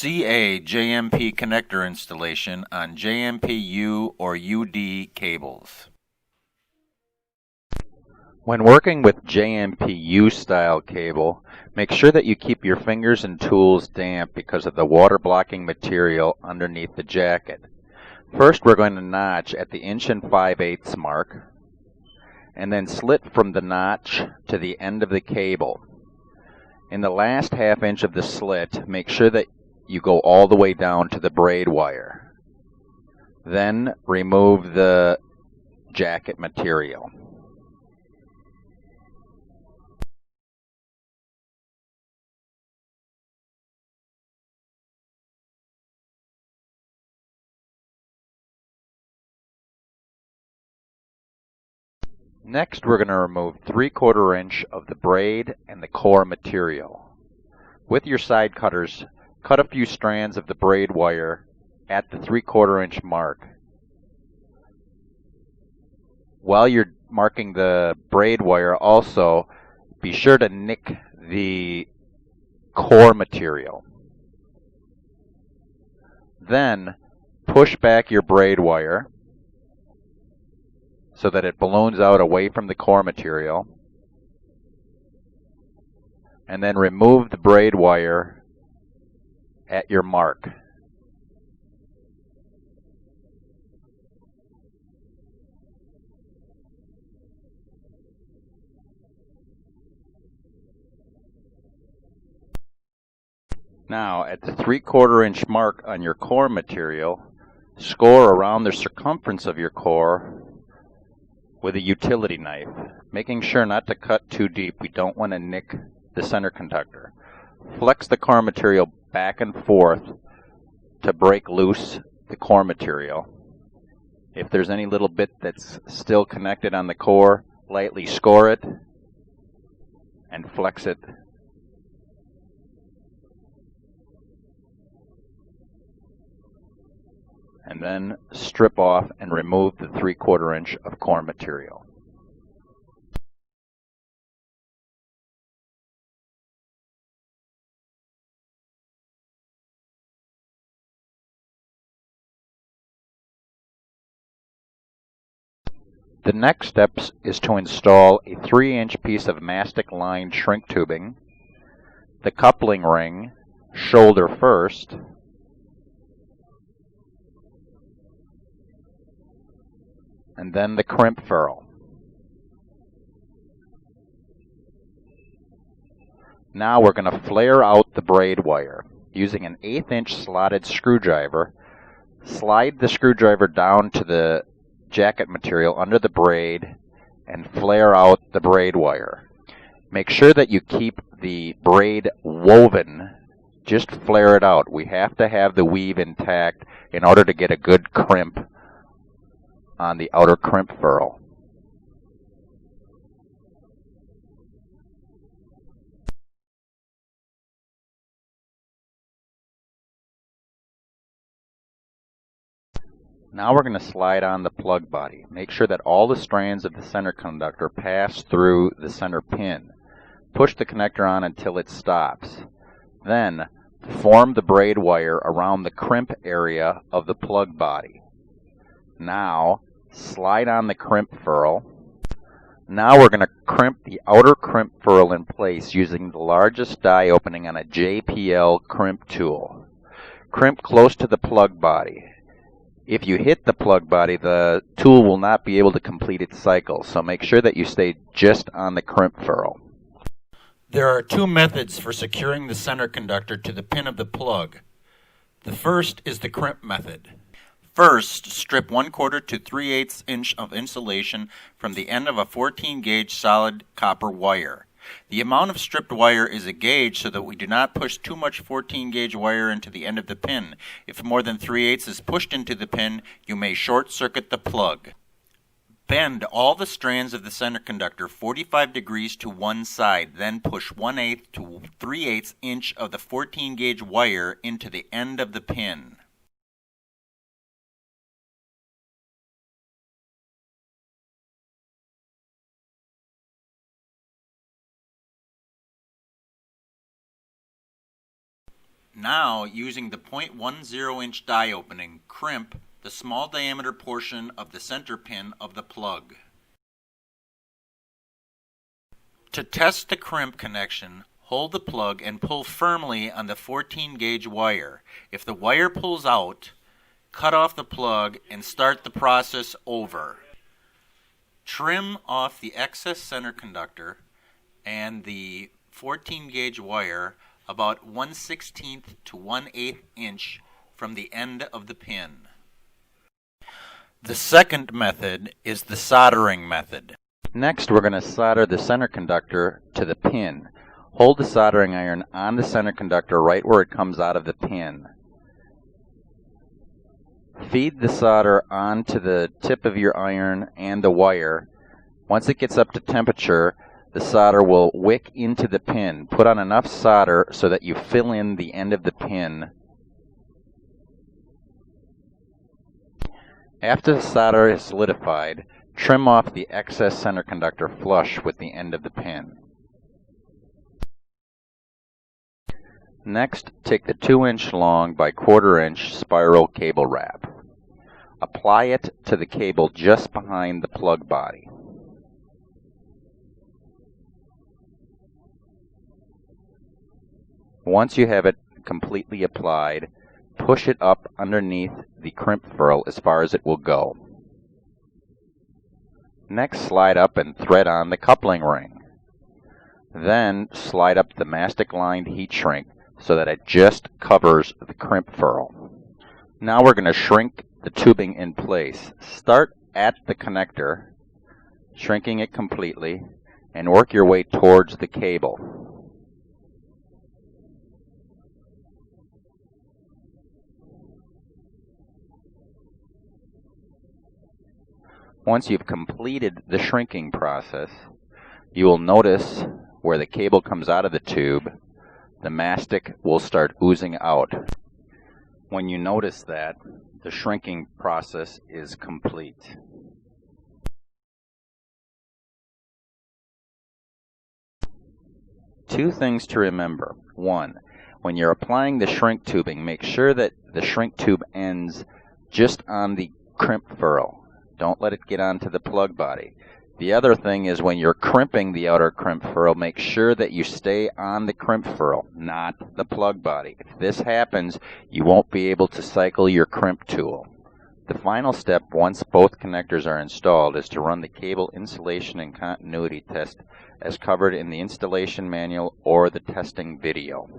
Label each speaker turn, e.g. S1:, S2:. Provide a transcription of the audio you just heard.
S1: CA JMP connector installation on JMP-U or UD cables. When working with JMP-U style cable, make sure that you keep your fingers and tools damp because of the water blocking material underneath the jacket. First, we're going to notch at the 1 5/8 mark, and then slit from the notch to the end of the cable. In the last ½ inch of the slit, make sure that you go all the way down to the braid wire. Then remove the jacket material. Next, we're going to remove 3/4 inch of the braid and the core material. With your side cutters, cut a few strands of the braid wire at the 3/4 inch mark. While you're marking the braid wire, also be sure to nick the core material. Then push back your braid wire so that it balloons out away from the core material, and then remove the braid wire at your mark. Now, at the 3/4 inch mark on your core material, score around the circumference of your core with a utility knife, making sure not to cut too deep. We don't want to nick the center conductor. Flex the core material back and forth to break loose the core material. If there's any little bit that's still connected on the core, lightly score it and flex it. And then strip off and remove the 3/4 inch of core material. The next step is to install a 3-inch piece of mastic lined shrink tubing, the coupling ring, shoulder first, and then the crimp ferrule. Now we're going to flare out the braid wire. Using an 1/8 inch slotted screwdriver, slide the screwdriver down to the jacket material under the braid and flare out the braid wire. Make sure that you keep the braid woven. Just flare it out. We have to have the weave intact in order to get a good crimp on the outer crimp ferrule. Now we're going to slide on the plug body. Make sure that all the strands of the center conductor pass through the center pin. Push the connector on until it stops. Then form the braid wire around the crimp area of the plug body. Now slide on the crimp ferrule. Now we're going to crimp the outer crimp ferrule in place using the largest die opening on a JPL crimp tool. Crimp close to the plug body. If you hit the plug body, the tool will not be able to complete its cycle, so make sure that you stay just on the crimp ferrule. There are 2 methods for securing the center conductor to the pin of the plug. The first is the crimp method. First, strip 1/4 to 3/8 inch of insulation from the end of a 14 gauge solid copper wire. The amount of stripped wire is a gauge so that we do not push too much 14 gauge wire into the end of the pin. If more than 3/8 is pushed into the pin, you may short circuit the plug. Bend all the strands of the center conductor 45 degrees to one side, then push 1/8 to 3/8 inch of the 14 gauge wire into the end of the pin. Now, using the 0.10 inch die opening, crimp the small diameter portion of the center pin of the plug. To test the crimp connection, hold the plug and pull firmly on the 14 gauge wire. If the wire pulls out, cut off the plug and start the process over. Trim off the excess center conductor and the 14 gauge wire about 1/16 to 1/8 inch from the end of the pin. The second method is the soldering method. Next, we're going to solder the center conductor to the pin. Hold the soldering iron on the center conductor right where it comes out of the pin. Feed the solder onto the tip of your iron and the wire. Once it gets up to temperature, the solder will wick into the pin. Put on enough solder so that you fill in the end of the pin. After the solder is solidified, trim off the excess center conductor flush with the end of the pin. Next, take the 2-inch long by 1/4 inch spiral cable wrap. Apply it to the cable just behind the plug body. Once you have it completely applied, push it up underneath the crimp furl as far as it will go. Next, slide up and thread on the coupling ring. Then slide up the mastic-lined heat shrink so that it just covers the crimp furl. Now we're going to shrink the tubing in place. Start at the connector, shrinking it completely, and work your way towards the cable. Once you've completed the shrinking process, you will notice where the cable comes out of the tube, the mastic will start oozing out. When you notice that, the shrinking process is complete. Two things to remember. One, when you're applying the shrink tubing, make sure that the shrink tube ends just on the crimp furl. Don't let it get onto the plug body. The other thing is when you're crimping the outer crimp furl, make sure that you stay on the crimp furl, not the plug body. If this happens, you won't be able to cycle your crimp tool. The final step, once both connectors are installed, is to run the cable insulation and continuity test as covered in the installation manual or the testing video.